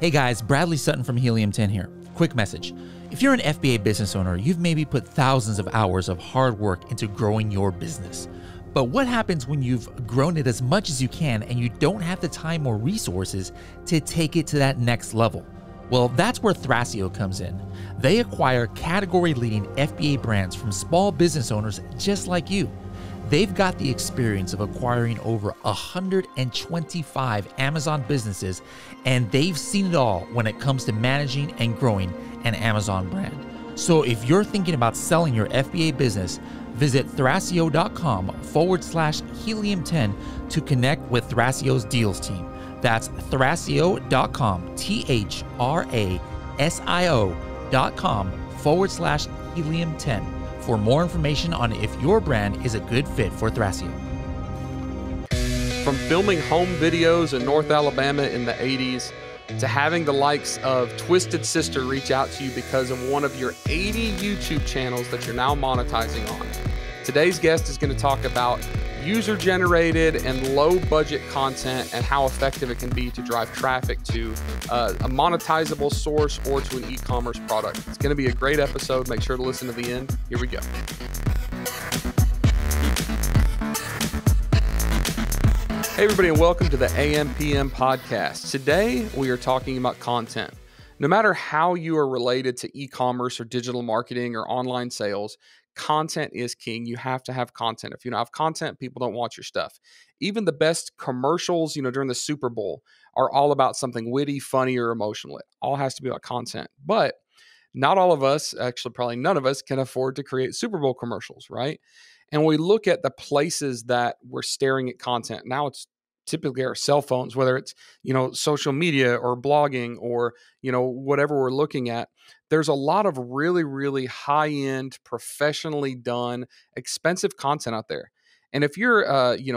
Hey guys, Bradley Sutton from Helium 10 here. Quick message. If you're an FBA business owner, you've maybe put thousands of hours of hard work into growing your business. But what happens when you've grown it as much as you can and you don't have the time or resources to take it to that next level? Well, that's where Thrasio comes in. They acquire category-leading FBA brands from small business owners just like you. They've got the experience of acquiring over 125 Amazon businesses, and they've seen it all when it comes to managing and growing an Amazon brand. So if you're thinking about selling your FBA business, visit thrasio.com/helium10 to connect with Thrasio's deals team. That's thrasio.com, thrasio.com/helium10 for more information on if your brand is a good fit for Thrasio. From filming home videos in North Alabama in the 80s to having the likes of Twisted Sister reach out to you because of one of your 80 YouTube channels that you're now monetizing on. Today's guest is going to talk about user-generated and low-budget content and how effective it can be to drive traffic to a monetizable source or to an e-commerce product. It's going to be a great episode. Make sure to listen to the end. Here we go. Hey, everybody, and welcome to the AM/PM podcast. Today, we are talking about content. No matter how you are related to e-commerce or digital marketing or online sales, content is king. You have to have content. If you don't have content, people don't watch your stuff. Even the best commercials, during the Super Bowl are all about something witty, funny, or emotional. It all has to be about content. But not all of us, actually probably none of us, can afford to create Super Bowl commercials, right? And we look at the places that we're staring at content. Now it's typically our cell phones, whether it's, social media or blogging or, whatever we're looking at. There's a lot of really, really high-end, professionally done, expensive content out there. And if you're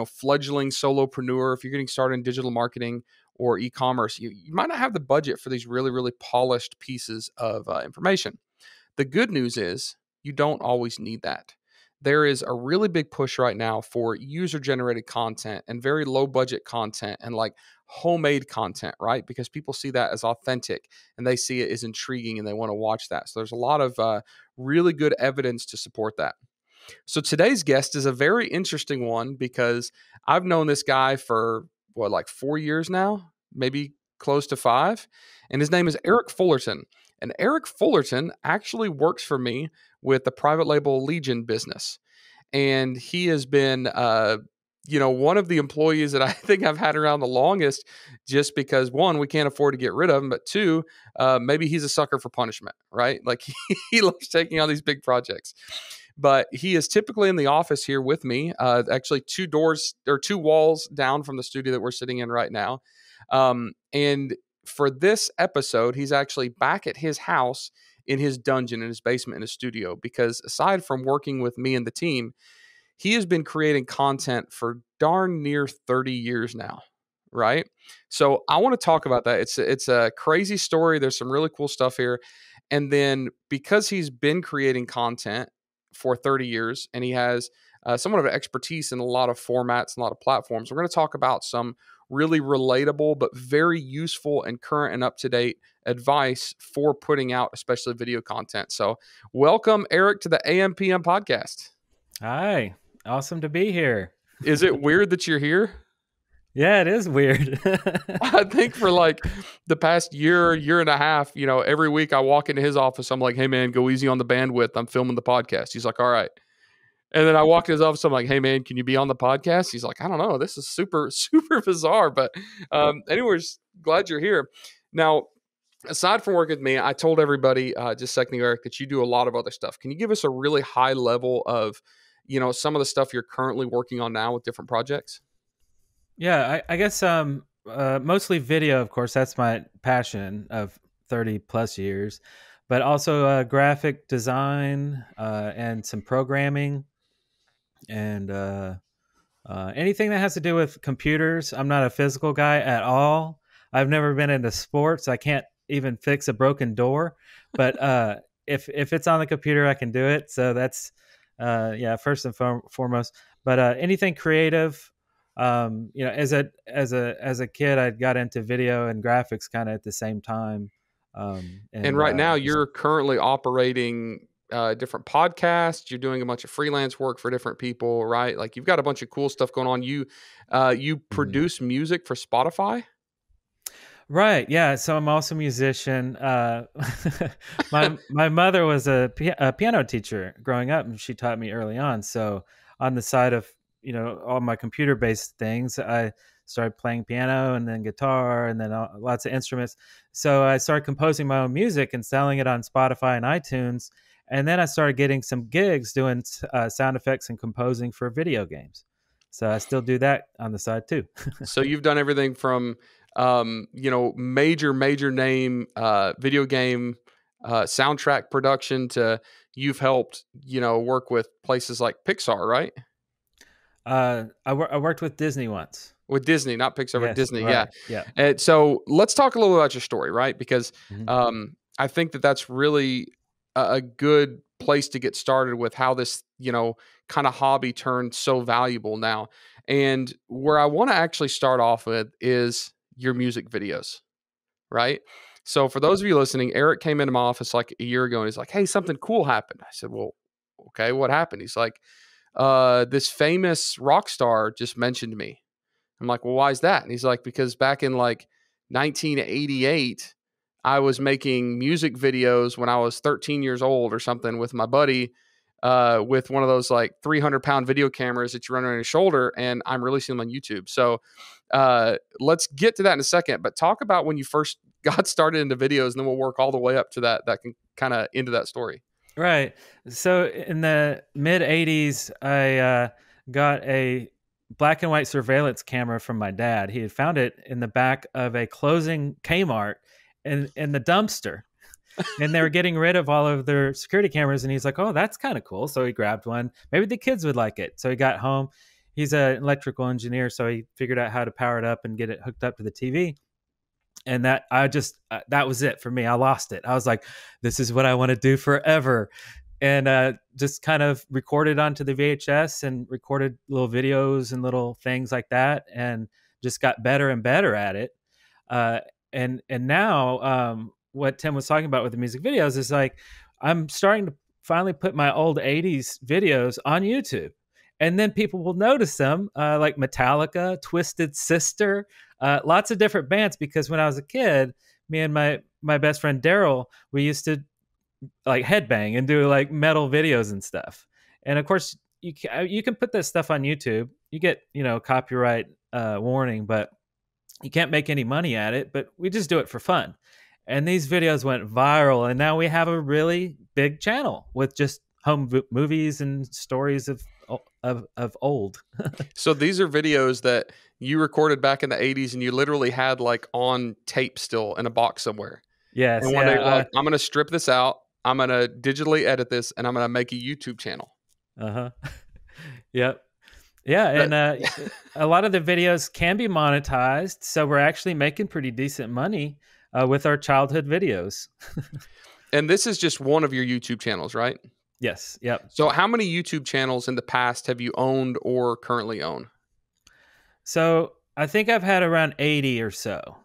fledgling solopreneur, if you're getting started in digital marketing or e-commerce, you might not have the budget for these really, really polished pieces of information. The good news is you don't always need that. There is a really big push right now for user-generated content and very low-budget content and like homemade content, right? Because people see that as authentic and they see it as intriguing and they want to watch that. So there's a lot of really good evidence to support that. So today's guest is a very interesting one because I've known this guy for, 4 years now, maybe close to 5. And his name is Eric Fullerton. And Eric Fullerton actually works for me with the private label Legion business. And he has been, one of the employees that I think I've had around the longest just because, one, we can't afford to get rid of him, but two, maybe he's a sucker for punishment, right? Like he loves taking on these big projects. But he is typically in the office here with me, actually 2 walls down from the studio that we're sitting in right now. And for this episode, he's actually back at his house in his dungeon, in his basement, in his studio, because aside from working with me and the team, he has been creating content for darn near 30 years now, right? So I want to talk about that. It's a crazy story. There's some really cool stuff here. And then because he's been creating content for 30 years and he has somewhat of an expertise in a lot of formats and a lot of platforms, we're going to talk about some really relatable but very useful and current and up-to-date advice for putting out especially video content. So welcome, Eric, to the AM/PM podcast. Hi, awesome to be here. Is it weird that you're here? Yeah, it is weird. I think for like the past year and a half, every week I walk into his office, I'm like, hey man, go easy on the bandwidth. I'm filming the podcast. He's like, all right. And then I walk in his office. I'm like, hey, man, can you be on the podcast? He's like, I don't know. This is super, super bizarre. But anyways, glad you're here. Now, aside from working with me, I told everybody just a second ago, Eric, that you do a lot of other stuff. Can you give us a really high level of, some of the stuff you're currently working on now with different projects? Yeah, I guess mostly video, of course. That's my passion of 30 plus years. But also graphic design and some programming. And anything that has to do with computers. I'm not a physical guy at all. I've never been into sports. I can't even fix a broken door. But if it's on the computer, I can do it. So that's, first and foremost. But anything creative, As a kid, I got into video and graphics kind of at the same time. And right now, you're currently operating different podcasts. You're doing a bunch of freelance work for different people, right? Like you've got a bunch of cool stuff going on. You Mhm. produce music for Spotify. Right. Yeah. So I'm also a musician. My mother was a piano teacher growing up, and she taught me early on. So on the side of all my computer based things, I started playing piano and then guitar and then lots of instruments. So I started composing my own music and selling it on Spotify and iTunes. And then I started getting some gigs doing sound effects and composing for video games. So I still do that on the side too. So you've done everything from, major name video game soundtrack production to you've helped, work with places like Pixar, right? I worked with Disney once. With Disney, not Pixar, but Yes, Disney. Yeah. right. Yeah. And so let's talk a little about your story, right? Because Mhm. I think that that's really a good place to get started with how this, kind of hobby turned so valuable now. And where I want to actually start off with is your music videos, right? So for those of you listening, Eric came into my office like a year ago and he's like, "Hey, something cool happened." I said, "Well, okay, what happened?" He's like, this famous rock star just mentioned me." I'm like, "Well, why is that?" And he's like, "Because back in like 1988, I was making music videos when I was 13 years old or something with my buddy, with one of those like 300-pound video cameras that you run on your shoulder, and I'm releasing them on YouTube." So let's get to that in a second, but talk about when you first got started into videos, and then we'll work all the way up to that can kind of into that story. Right. So in the mid 80s, I got a black and white surveillance camera from my dad. He had found it in the back of a closing Kmart in the dumpster. And they were getting rid of all of their security cameras. And he's like, "Oh, that's kind of cool." So he grabbed one. Maybe the kids would like it. So he got home. He's an electrical engineer. So he figured out how to power it up and get it hooked up to the TV. And that was it for me. I lost it. I was like, this is what I want to do forever. And just kind of recorded onto the VHS and recorded little videos and little things like that, and just got better and better at it. Uh, and now, what Tim was talking about with the music videos is like, I'm starting to finally put my old 80s videos on YouTube. And then people will notice them, like Metallica, Twisted Sister, lots of different bands. Because when I was a kid, me and my best friend Daryl, we used to like headbang and do like metal videos and stuff. And of course, you can put that stuff on YouTube. You get copyright warning, but you can't make any money at it. But we just do it for fun. And these videos went viral, and now we have a really big channel with just movies and stories of old. So these are videos that you recorded back in the 80s and you literally had like on tape still in a box somewhere. Yes, And one day, like, I'm going to strip this out. I'm going to digitally edit this and I'm going to make a YouTube channel. Uh-huh. Yep. Yeah, and a lot of the videos can be monetized, so we're actually making pretty decent money with our childhood videos. And this is just one of your YouTube channels, right? Yes. Yep. So how many YouTube channels in the past have you owned or currently own? So I think I've had around 80 or so.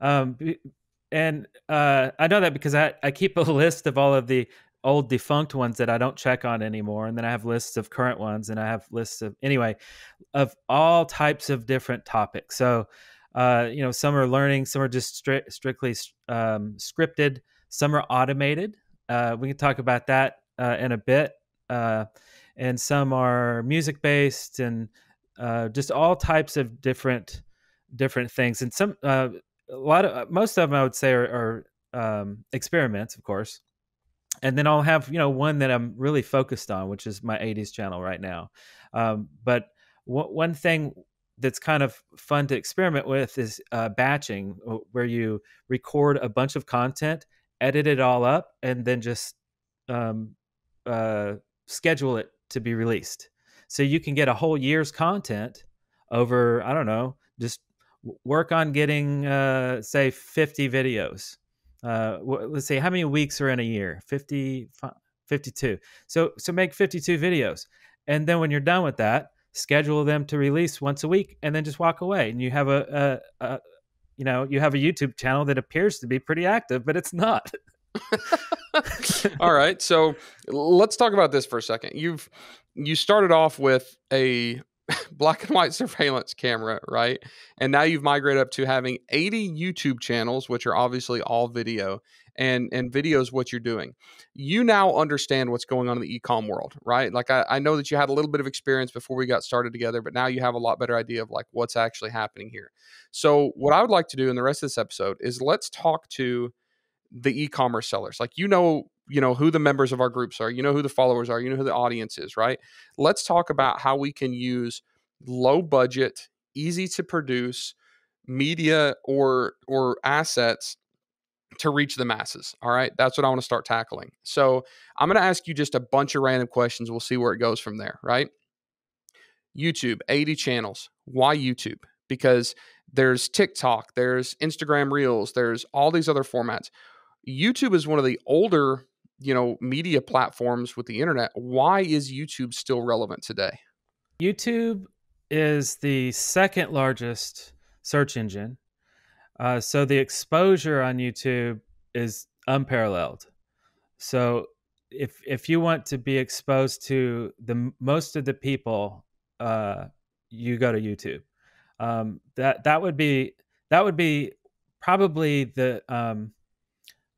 And I know that because I keep a list of all of the old defunct ones that I don't check on anymore. And then I have lists of current ones, and I have lists of all types of different topics. So, some are learning, some are just strictly scripted, some are automated. We can talk about that in a bit. And some are music based, and just all types of different things. And some, most of them I would say are experiments, of course. And then I'll have one that I'm really focused on, which is my 80s channel right now. But one thing that's kind of fun to experiment with is batching, where you record a bunch of content, edit it all up, and then just schedule it to be released. So you can get a whole year's content over, I don't know, just work on getting, say, 50 videos. Let's say, how many weeks are in a year? 50, 52. So make 52 videos. And then when you're done with that, schedule them to release once a week, and then just walk away. And you have you have a YouTube channel that appears to be pretty active, but it's not. All right. So let's talk about this for a second. You started off with a black and white surveillance camera, right? And now you've migrated up to having 80 YouTube channels, which are obviously all video, and video is what you're doing. You now understand what's going on in the e-com world, right? Like I know that you had a little bit of experience before we got started together, but now you have a lot better idea of like what's actually happening here. So what I would like to do in the rest of this episode is let's talk to the e-commerce sellers. Like, you know who the members of our groups are, you know who the followers are, you know who the audience is, right? Let's talk about how we can use low budget, easy to produce media or assets to reach the masses. All right. That's what I want to start tackling. So I'm going to ask you just a bunch of random questions. We'll see where it goes from there, right? YouTube, 80 channels. Why YouTube? Because there's TikTok, there's Instagram Reels, there's all these other formats. YouTube is one of the older, media platforms with the internet. Why is YouTube still relevant today? YouTube is the second largest search engine. So the exposure on YouTube is unparalleled. So if you want to be exposed to the most of the people, you go to YouTube. That would be probably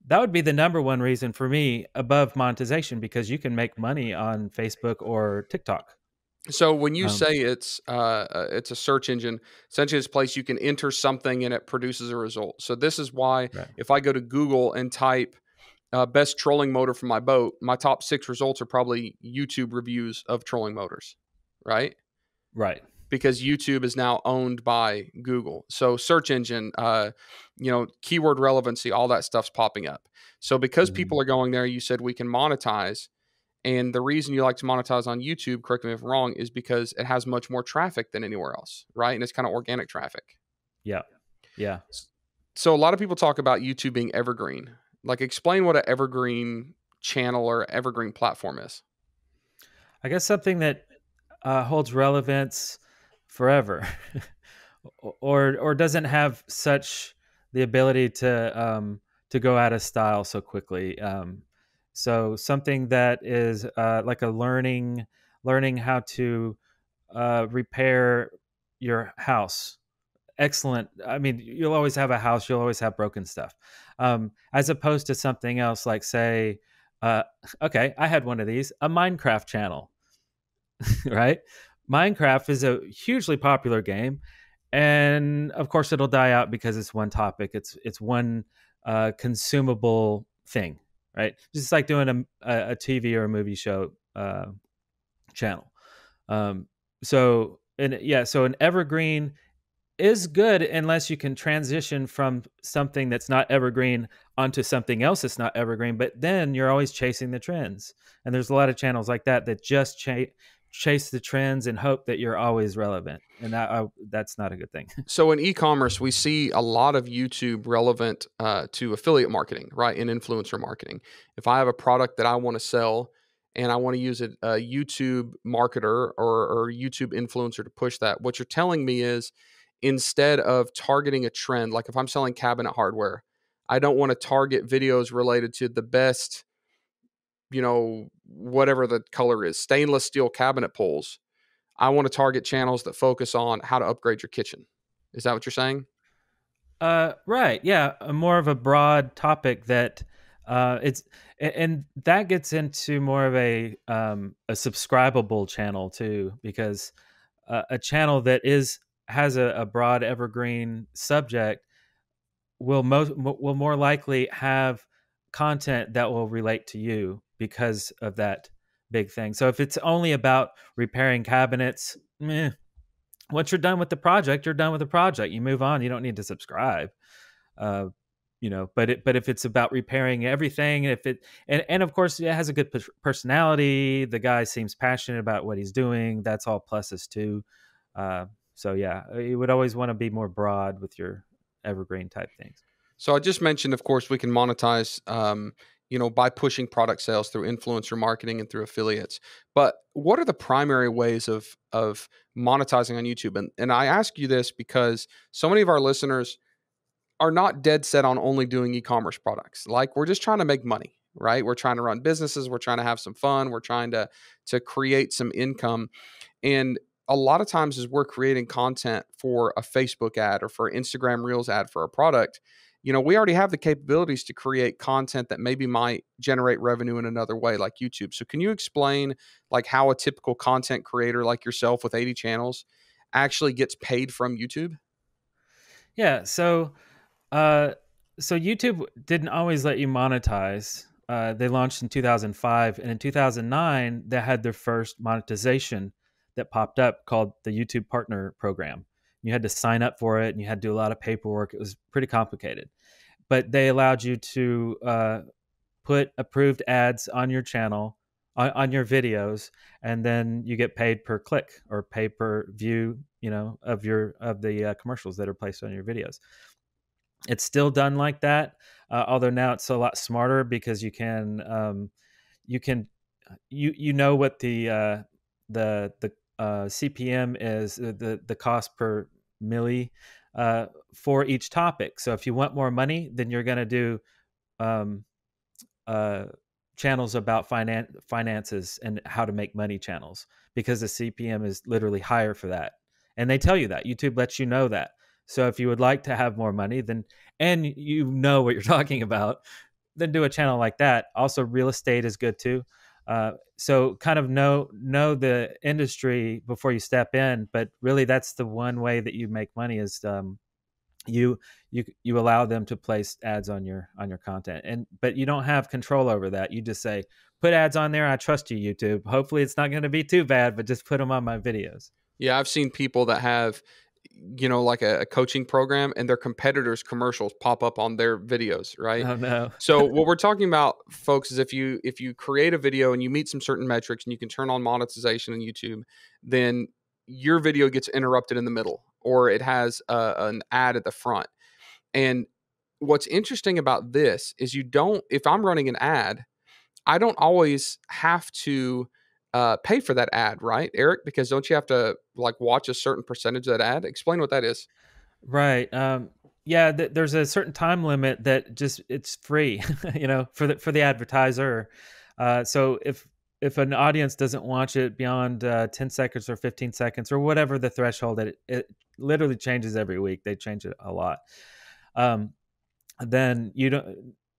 that would be the number one reason for me above monetization, because you can make money on Facebook or TikTok. So when you say it's a search engine, essentially it's a place you can enter something and it produces a result. So this is why if I go to Google and type best trolling motor for my boat, my top 6 results are probably YouTube reviews of trolling motors, right? Right. Because YouTube is now owned by Google. So search engine, keyword relevancy, all that stuff's popping up. So because people are going there, you said we can monetize. And the reason you like to monetize on YouTube, correct me if I'm wrong, is because it has much more traffic than anywhere else, right? And it's kind of organic traffic. Yeah. Yeah. So a lot of people talk about YouTube being evergreen. Like, explain what an evergreen channel or evergreen platform is. I guess something that holds relevance forever, or doesn't have such the ability to go out of style so quickly. So something that is like a learning how to repair your house. Excellent. I mean, you'll always have a house. You'll always have broken stuff. As opposed to something else like, say, okay, I had one of these, a Minecraft channel, right? Minecraft is a hugely popular game. And of course, it'll die out because it's one topic. It's one consumable thing. Right, just like doing a TV or a movie show channel. So an evergreen is good unless you can transition from something that's not evergreen onto something else that's not evergreen. But then you're always chasing the trends, and there's a lot of channels like that just chase the trends and hope that you're always relevant, and that's not a good thing. So in e-commerce, we see a lot of YouTube relevant to affiliate marketing, right? And influencer marketing. If I have a product that I want to sell and I want to use a YouTube marketer or YouTube influencer to push that, what you're telling me is, instead of targeting a trend, like if I'm selling cabinet hardware, I don't want to target videos related to the best, whatever the color is, stainless steel cabinet pulls. I want to target channels that focus on how to upgrade your kitchen. Is that what you're saying? Right. Yeah. More of a broad topic that and that gets into more of a subscribable channel too, because a channel that has a broad evergreen subject will more likely have content that will relate to you because of that big thing. So if it's only about repairing cabinets, once you're done with the project, you're done with the project. You move on. You don't need to subscribe. But if it's about repairing everything, and of course it has a good personality, the guy seems passionate about what he's doing, that's all pluses too. So yeah, you would always want to be more broad with your evergreen type things. So I just mentioned, of course, we can monetize, by pushing product sales through influencer marketing and through affiliates. But what are the primary ways of monetizing on YouTube? And I ask you this because so many of our listeners are not dead set on only doing e-commerce products. Like, we're just trying to make money, right? We're trying to run businesses, we're trying to have some fun, we're trying to create some income. And a lot of times as we're creating content for a Facebook ad or for Instagram Reels ad for a product, we already have the capabilities to create content that maybe might generate revenue in another way, like YouTube. So can you explain like how a typical content creator like yourself with 80 channels actually gets paid from YouTube? Yeah. So YouTube didn't always let you monetize. They launched in 2005, and in 2009, they had their first monetization that popped up called the YouTube Partner Program. You had to sign up for it, and you had to do a lot of paperwork. It was pretty complicated, but they allowed you to put approved ads on your channel, on your videos, and then you get paid per click or pay per view, of the commercials that are placed on your videos. It's still done like that, although now it's a lot smarter because you can what the CPM is, the cost per milli for each topic. So if you want more money, then you're going to do um, channels about finances and how to make money channels, because the CPM is literally higher for that. And they tell you that. YouTube lets you know that. So if you would like to have more money, then, and you know what you're talking about, then do a channel like that. Also, real estate is good too. So kind of know the industry before you step in. But really, that's the one way that you make money is you allow them to place ads on your content, but you don't have control over that. You just say, put ads on there. I trust you, YouTube. Hopefully, it's not going to be too bad, but just put them on my videos. Yeah, I've seen people that have like a coaching program, and their competitors' commercials pop up on their videos, right? Oh no. So what we're talking about, folks, is if you create a video and you meet some certain metrics and you can turn on monetization on YouTube, then your video gets interrupted in the middle, or it has an ad at the front. And what's interesting about this is if I'm running an ad, I don't always have to pay for that ad, right, Eric? Because don't you have to like watch a certain percentage of that ad? Explain what that is. Right. Yeah. There's a certain time limit that it's free, for the advertiser. So if an audience doesn't watch it beyond 10 seconds or 15 seconds or whatever the threshold, that it literally changes every week. They change it a lot. Then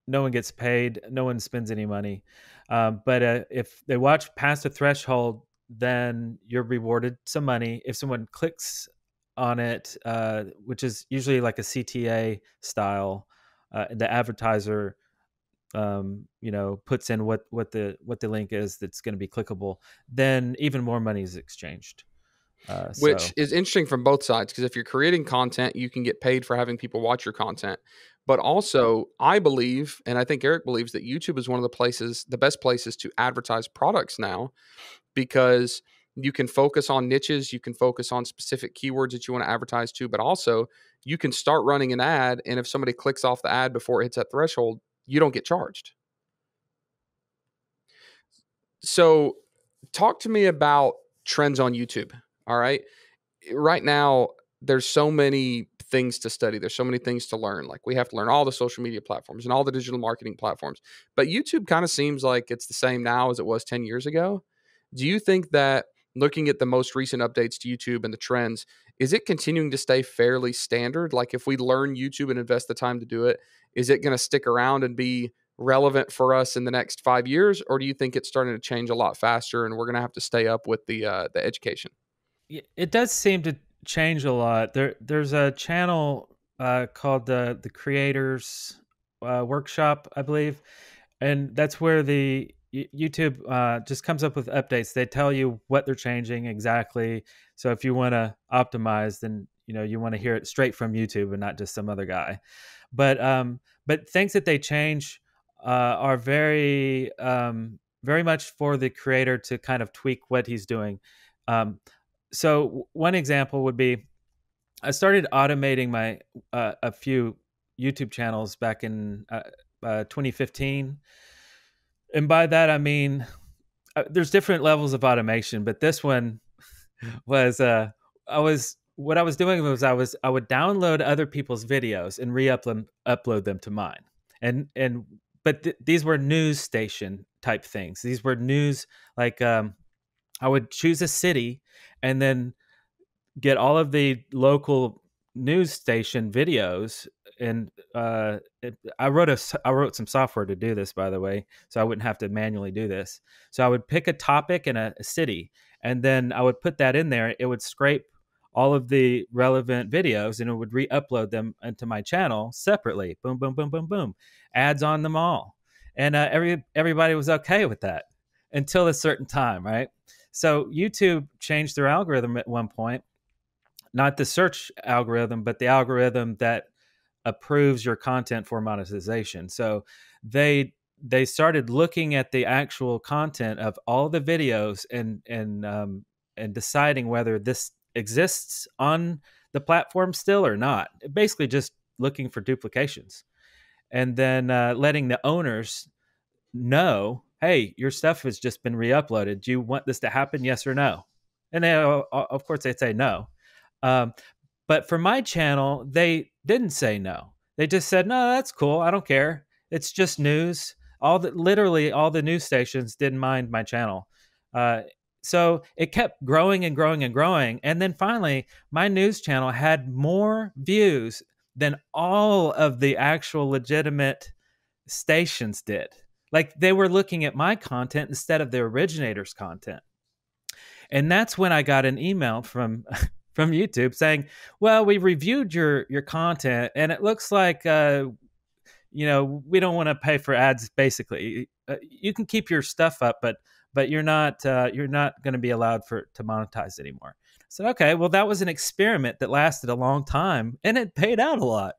no one gets paid. No one spends any money. But if they watch past a threshold, then you're rewarded some money. If someone clicks on it, which is usually like a CTA style, the advertiser, puts in what the link is that's going to be clickable, then even more money is exchanged. Which is interesting from both sides, because if you're creating content, you can get paid for having people watch your content. But also, I believe, and I think Eric believes, that YouTube is one of the best places to advertise products now, because you can focus on niches, you can focus on specific keywords that you want to advertise to, but also you can start running an ad, and if somebody clicks off the ad before it hits that threshold, you don't get charged. So talk to me about trends on YouTube. All right. Right now, there's so many things to study. There's so many things to learn. Like, we have to learn all the social media platforms and all the digital marketing platforms. But YouTube kind of seems like it's the same now as it was 10 years ago. Do you think that, looking at the most recent updates to YouTube and the trends, is it continuing to stay fairly standard? Like, if we learn YouTube and invest the time to do it, is it going to stick around and be relevant for us in the next 5 years? Or do you think it's starting to change a lot faster and we're going to have to stay up with the education? It does seem to change a lot. There's a channel called the Creators Workshop, I believe, and that's where the YouTube just comes up with updates. They tell you what they're changing exactly. So if you want to optimize, then you want to hear it straight from YouTube and not just some other guy. But things that they change are very very much for the creator to kind of tweak what he's doing. So one example would be, I started automating my a few YouTube channels back in 2015, And by that, I mean, there's different levels of automation, but this one was, what I was doing was I would download other people's videos and upload them to mine. But these were news station type things. These were news, like, I would choose a city and then get all of the local news station videos. And I wrote some software to do this, by the way, so I wouldn't have to manually do this. So I would pick a topic in a city, and then I would put that in there. It would scrape all of the relevant videos, and it would re-upload them into my channel separately. Boom, boom, boom, boom, boom. Ads on them all, and everybody was okay with that until a certain time, right? So YouTube changed their algorithm at one point, not the search algorithm, but the algorithm that approves your content for monetization. So they started looking at the actual content of all the videos and deciding whether this exists on the platform still or not. Basically, just looking for duplications, and then letting the owners know, hey, your stuff has just been re-uploaded. Do you want this to happen? Yes or no? And they, of course, they'd say no. But for my channel, they didn't say no. They just said, no, that's cool. I don't care. It's just news. Literally all the news stations didn't mind my channel. So it kept growing and growing and growing. And then finally, my news channel had more views than all of the actual legitimate stations did. Like, they were looking at my content instead of the originator's content. And that's when I got an email from YouTube saying, well, we reviewed your content, and it looks like, we don't want to pay for ads. Basically, you can keep your stuff up, but you're not going to be allowed to monetize anymore. So, okay, well, that was an experiment that lasted a long time, and it paid out a lot.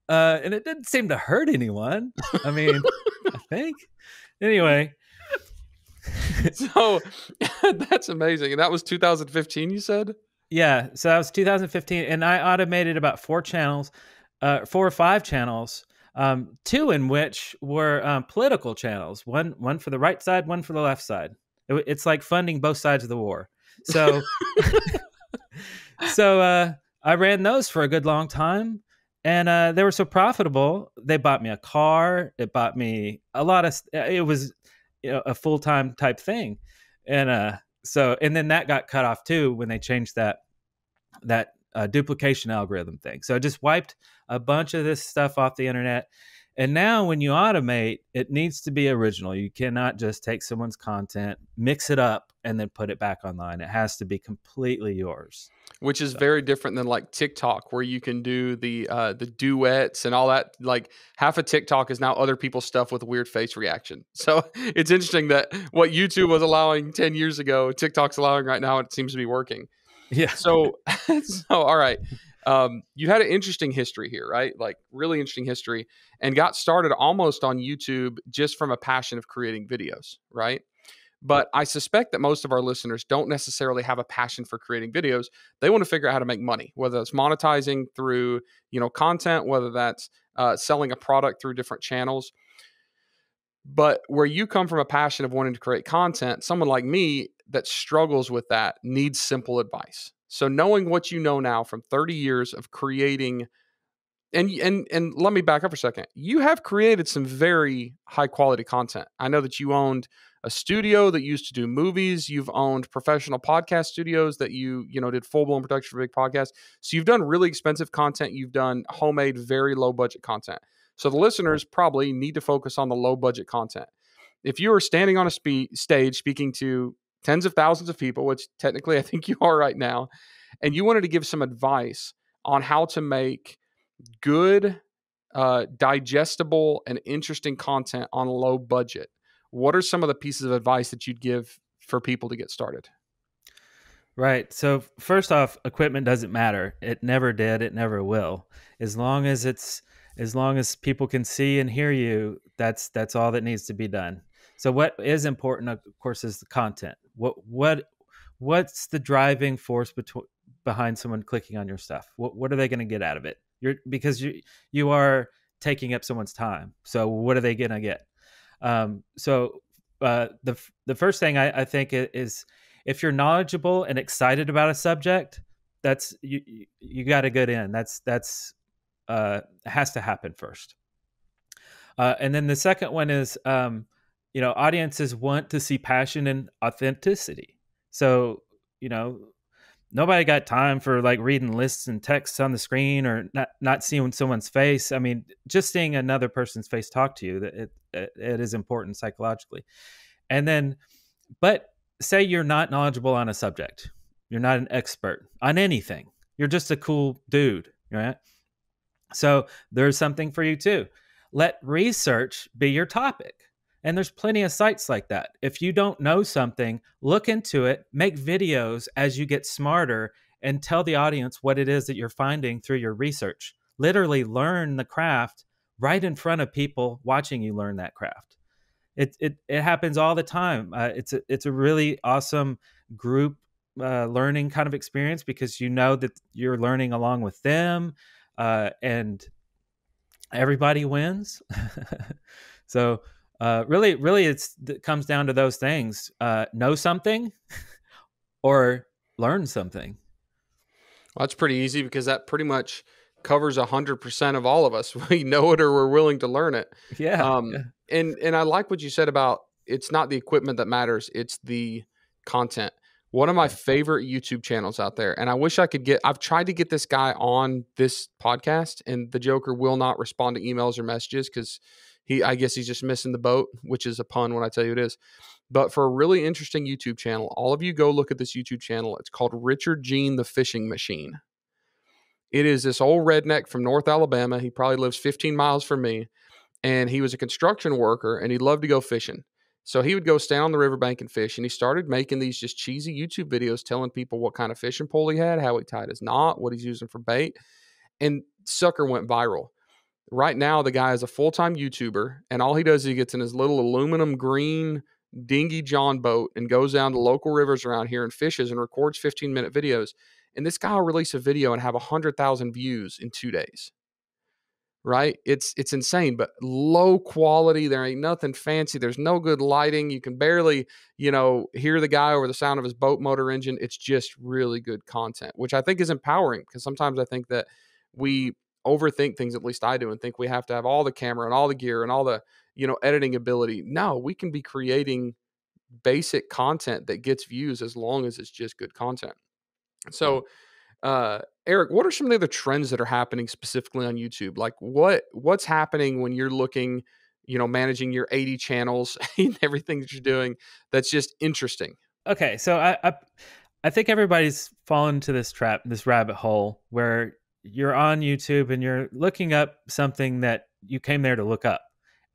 And it didn't seem to hurt anyone. I mean, I think. Anyway. So that's amazing. And that was 2015, you said? Yeah. So that was 2015. And I automated about 4 or 5 channels, 2 in which were political channels. One for the right side, one for the left side. It's like funding both sides of the war. So, I ran those for a good long time. And they were so profitable, they bought me a car. It bought me a lot of. It was, a full-time type thing, and then that got cut off too when they changed that duplication algorithm thing. So it just wiped a bunch of this stuff off the internet. And now when you automate, it needs to be original. You cannot just take someone's content, mix it up, and then put it back online. It has to be completely yours. Which is very different than like TikTok, where you can do the duets and all that. Like, half of TikTok is now other people's stuff with a weird face reaction. So it's interesting that what YouTube was allowing 10 years ago, TikTok's allowing right now. It seems to be working. Yeah. So all right. You had an interesting history here, right? Like, really interesting history, and got started almost on YouTube just from a passion of creating videos, right? But I suspect that most of our listeners don't necessarily have a passion for creating videos. They want to figure out how to make money, whether it's monetizing through, content, whether that's selling a product through different channels. But where you come from a passion of wanting to create content, someone like me that struggles with that needs simple advice. So knowing what you know now from 30 years of creating, and let me back up for a second. You have created some very high quality content. I know that you owned a studio that used to do movies. You've owned professional podcast studios that you did full blown production for big podcasts. So you've done really expensive content. You've done homemade, very low budget content. So the listeners probably need to focus on the low budget content. If you are standing on a stage speaking to tens of thousands of people, which technically I think you are right now, and you wanted to give some advice on how to make good, digestible, and interesting content on a low budget, what are some of the pieces of advice that you'd give for people to get started? Right. So first off, equipment doesn't matter. It never did. It never will. As long as people can see and hear you, that's all that needs to be done. So what is important, of course, is the content. What's the driving force behind someone clicking on your stuff? What are they going to get out of it? Because you are taking up someone's time. So what are they going to get? So the first thing I think is if you're knowledgeable and excited about a subject, that's you got a good end. That's has to happen first. And then the second one is, audiences want to see passion and authenticity. So, nobody got time for like reading lists and texts on the screen or not seeing someone's face. I mean, just seeing another person's face talk to you, it is important psychologically. And then, but say you're not knowledgeable on a subject. You're not an expert on anything. You're just a cool dude, right? So there's something for you too. Let research be your topic. And there's plenty of sites like that. If you don't know something, look into it, make videos as you get smarter, and tell the audience what it is that you're finding through your research. Literally learn the craft right in front of people watching you learn that craft. It happens all the time. It's a really awesome group learning kind of experience because you know that you're learning along with them, and everybody wins. So really, it comes down to those things: know something or learn something. Well, that's pretty easy because that pretty much covers 100% of all of us. We know it or we're willing to learn it. Yeah. And I like what you said about it's not the equipment that matters, it's the content. One of my favorite YouTube channels out there, and I wish I could I've tried to get this guy on this podcast, and the Joker will not respond to emails or messages because I guess he's just missing the boat, which is a pun when I tell you it is. But for a really interesting YouTube channel, all of you go look at this YouTube channel. It's called Richard Gene the Fishing Machine. It is this old redneck from North Alabama. He probably lives 15 miles from me. And he was a construction worker and he loved to go fishing. So he would go stand on the riverbank and fish. And he started making these just cheesy YouTube videos telling people what kind of fishing pole he had, how he tied his knot, what he's using for bait. And sucker went viral. Right now, the guy is a full-time YouTuber. And all he does is he gets in his little aluminum green dinghy John boat and goes down to local rivers around here and fishes and records 15-minute videos. And this guy will release a video and have 100,000 views in 2 days. Right? It's insane, but low quality. There ain't nothing fancy. There's no good lighting. You can barely, hear the guy over the sound of his boat motor engine. It's just really good content, which I think is empowering because sometimes I think that we overthink things, at least I do, and think we have to have all the camera and all the gear and all the, editing ability. No, we can be creating basic content that gets views as long as it's just good content. So, Eric, what are some of the other trends that are happening specifically on YouTube? Like what's happening when you're looking, managing your 80 channels and everything that you're doing that's just interesting? Okay, so I think everybody's fallen into this rabbit hole where you're on YouTube and you're looking up something that you came there to look up.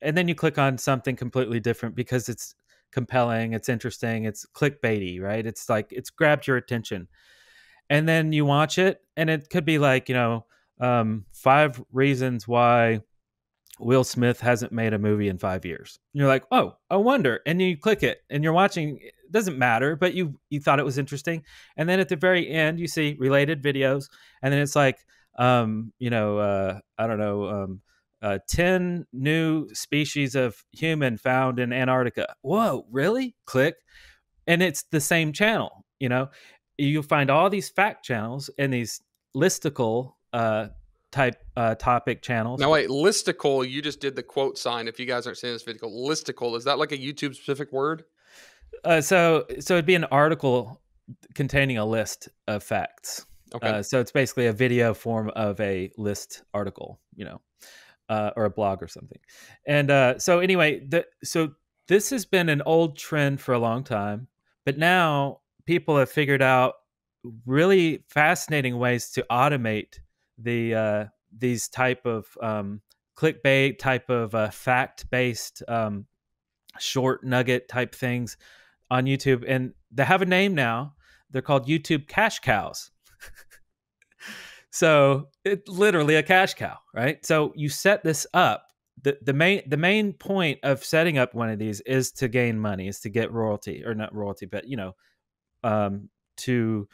And then you click on something completely different because it's compelling, it's interesting, it's clickbaity, right? It's like it's grabbed your attention. And then you watch it, and it could be like, 5 reasons why Will Smith hasn't made a movie in 5 years. And you're like, oh, I wonder. And you click it, and you're watching. It doesn't matter, but you thought it was interesting. And then at the very end, you see related videos, and then it's like, I don't know, 10 new species of human found in Antarctica. Whoa, really? Click, and it's the same channel. You'll find all these fact channels and these listicle type topic channels. Now wait, listicle, you just did the quote sign. If you guys aren't seeing this video, listicle, is that like a YouTube specific word? So it'd be an article containing a list of facts. Okay. So it's basically a video form of a list article, or a blog or something. And so anyway, so this has been an old trend for a long time, but now people have figured out really fascinating ways to automate these type of clickbait type of fact-based short nugget type things on YouTube, and they have a name now. They're called YouTube cash cows. So it's literally a cash cow, right? So you set this up. The main point of setting up one of these is to gain money, is to get royalty, or not royalty, but to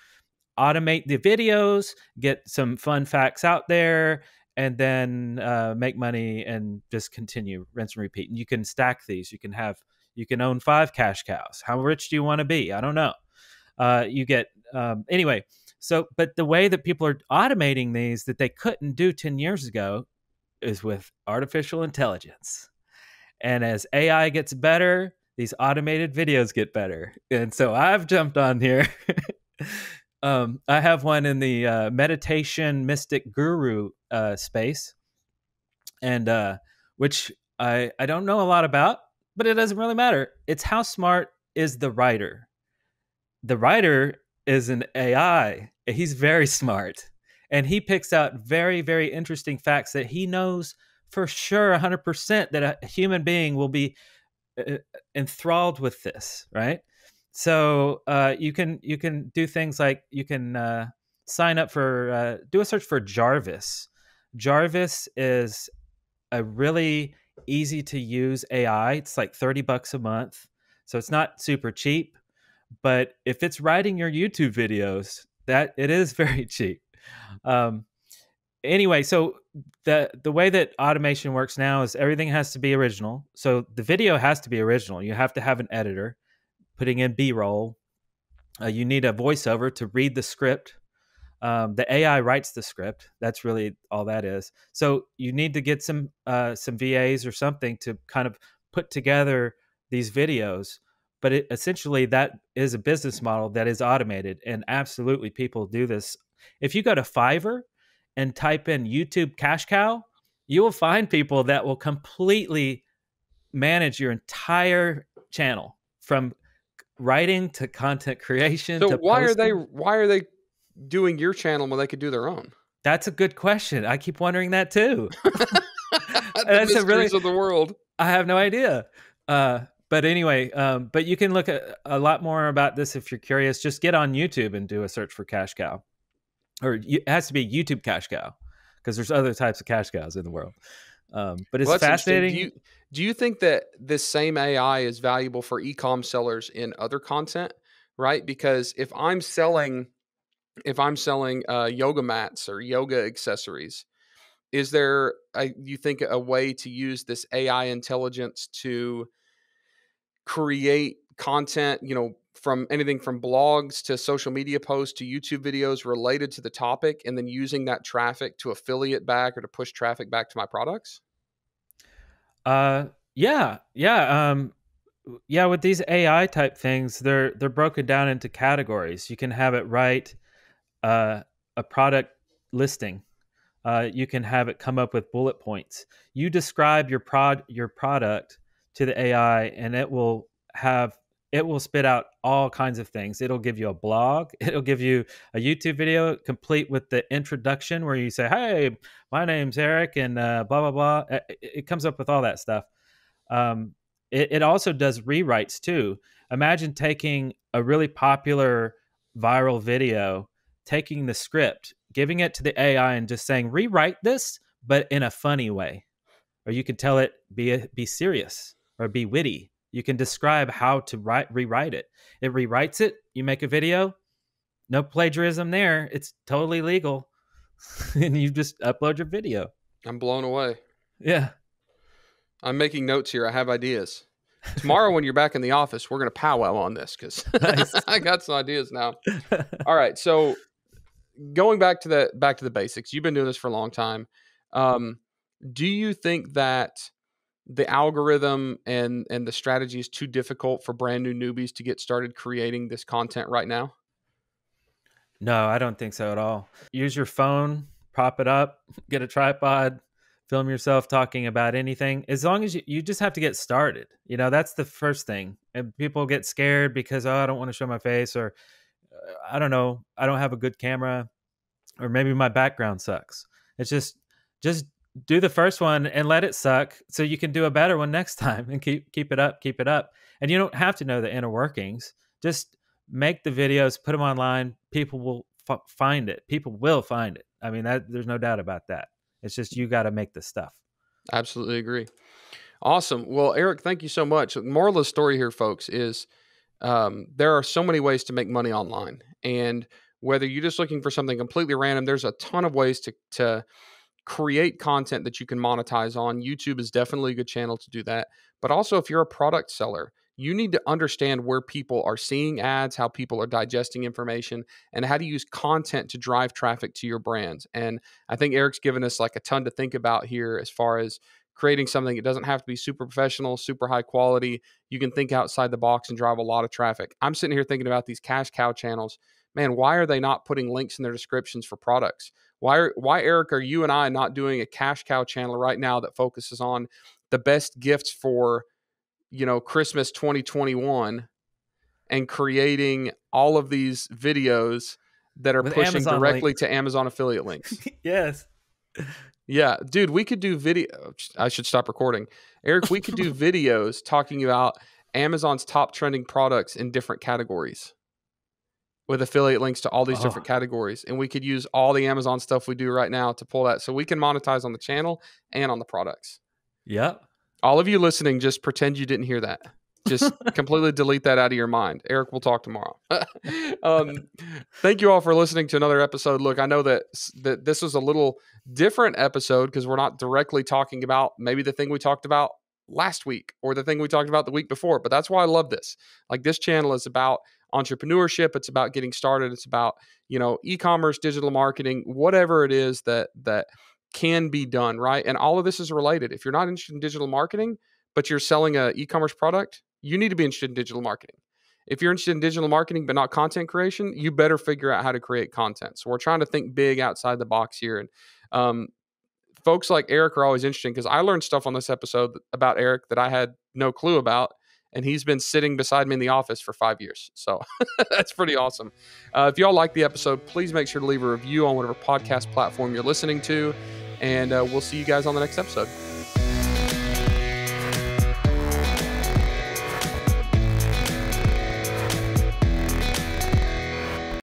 automate the videos, get some fun facts out there, and then make money and just continue, rinse and repeat. And you can stack these. You You can own 5 cash cows. How rich do you want to be? I don't know. You get anyway. So, but the way that people are automating these that they couldn't do 10 years ago is with artificial intelligence. And as AI gets better, these automated videos get better. And so I've jumped on here. I have one in the meditation mystic guru space, and which I don't know a lot about, but it doesn't really matter. It's how smart is the writer. The writer is an AI. He's very smart, and he picks out very, very interesting facts that he knows for sure 100% that a human being will be enthralled with this, right? So you can do things like you can sign up for do a search for Jarvis. Jarvis is a really easy to use AI. It's like $30 a month, so it's not super cheap. But if it's writing your YouTube videos, that it is very cheap. Anyway, so the way that automation works now is everything has to be original. So the video has to be original. You have to have an editor putting in B-roll. You need a voiceover to read the script. The AI writes the script. That's really all that is. So you need to get some VAs or something to kind of put together these videos. But essentially, that is a business model that is automated, and absolutely people do this. If you go to Fiverr and type in YouTube cash cow, you will find people that will completely manage your entire channel from writing to content creation. So to why posting. are they doing your channel when they could do their own? That's a good question. I keep wondering that too. That's the mysteries of the world. I have no idea. But anyway, but you can look at a lot more about this if you're curious. Just get on YouTube and do a search for cash cow, or it has to be YouTube cash cow because there's other types of cash cows in the world. But it's fascinating. Do you think that this same AI is valuable for e-com sellers in other content, right? Because if I'm selling yoga mats or yoga accessories, is there you think a way to use this AI intelligence to create content, from anything from blogs to social media posts to YouTube videos related to the topic, and then using that traffic to affiliate back or to push traffic back to my products? Yeah. With these AI type things, they're broken down into categories. You can have it write a product listing. You can have it come up with bullet points. You describe your product to the AI, and it will spit out all kinds of things. It'll give you a blog. It'll give you a YouTube video complete with the introduction where you say, "Hey, my name's Eric," and blah, blah, blah. It comes up with all that stuff. It also does rewrites too. Imagine taking a really popular viral video, taking the script, giving it to the AI and just saying, "Rewrite this, but in a funny way." Or you could tell it, be serious or be witty. You can describe how to rewrite it. It rewrites it. You make a video. No plagiarism there. It's totally legal. And you just upload your video. I'm blown away. Yeah. I'm making notes here. I have ideas. Tomorrow when you're back in the office, we're going to powwow on this because Nice. I got some ideas now. All right. So going back to the basics, you've been doing this for a long time. Do you think that the algorithm and the strategy is too difficult for brand new newbies to get started creating this content right now? No, I don't think so at all. Use your phone, prop it up, get a tripod, film yourself talking about anything. As long as you just have to get started. That's the first thing. And people get scared because, I don't want to show my face, or I don't know, I don't have a good camera, or maybe my background sucks. It's just do the first one and let it suck so you can do a better one next time, and keep it up. And you don't have to know the inner workings. Just make the videos, put them online. People will find it. People will find it. I mean, there's no doubt about that. It's just, you got to make the stuff. Absolutely agree. Awesome. Well, Eric, thank you so much. The moral of the story here, folks, is there are so many ways to make money online. And whether you're just looking for something completely random, there's a ton of ways to create content that you can monetize on. YouTube is definitely a good channel to do that. But also, if you're a product seller, You need to understand where people are seeing ads, how people are digesting information, and how to use content to drive traffic to your brands. And I think Eric's given us like a ton to think about here as far as creating something. It doesn't have to be super professional, super high quality. You can think outside the box and drive a lot of traffic. I'm sitting here thinking about these cash cow channels. Man, why are they not putting links in their descriptions for products? Why, Eric, are you and I not doing a cash cow channel right now that focuses on the best gifts for, Christmas 2021 and creating all of these videos that are With pushing Amazon directly links. to Amazon affiliate links? Yes. Yeah, dude, we could do video. I should stop recording. Eric, we could do videos talking about Amazon's top trending products in different categories with affiliate links to all these different categories. And we could use all the Amazon stuff we do right now to pull that. So we can monetize on the channel and on the products. Yep. All of you listening, just pretend you didn't hear that. Just completely delete that out of your mind. Eric, we'll talk tomorrow. Thank you all for listening to another episode. Look, I know that this was a little different episode because we're not directly talking about maybe the thing we talked about last week or the thing we talked about the week before. But that's why I love this. Like, this channel is about entrepreneurship. It's about getting started. It's about, e-commerce, digital marketing, whatever it is that can be done, right? And all of this is related. If you're not interested in digital marketing, but you're selling an e-commerce product, you need to be interested in digital marketing. If you're interested in digital marketing but not content creation, you better figure out how to create content. So we're trying to think big outside the box here. And folks like Eric are always interesting because I learned stuff on this episode about Eric that I had no clue about. And he's been sitting beside me in the office for 5 years. So that's pretty awesome. If y'all like the episode, please make sure to leave a review on whatever podcast platform you're listening to. And we'll see you guys on the next episode.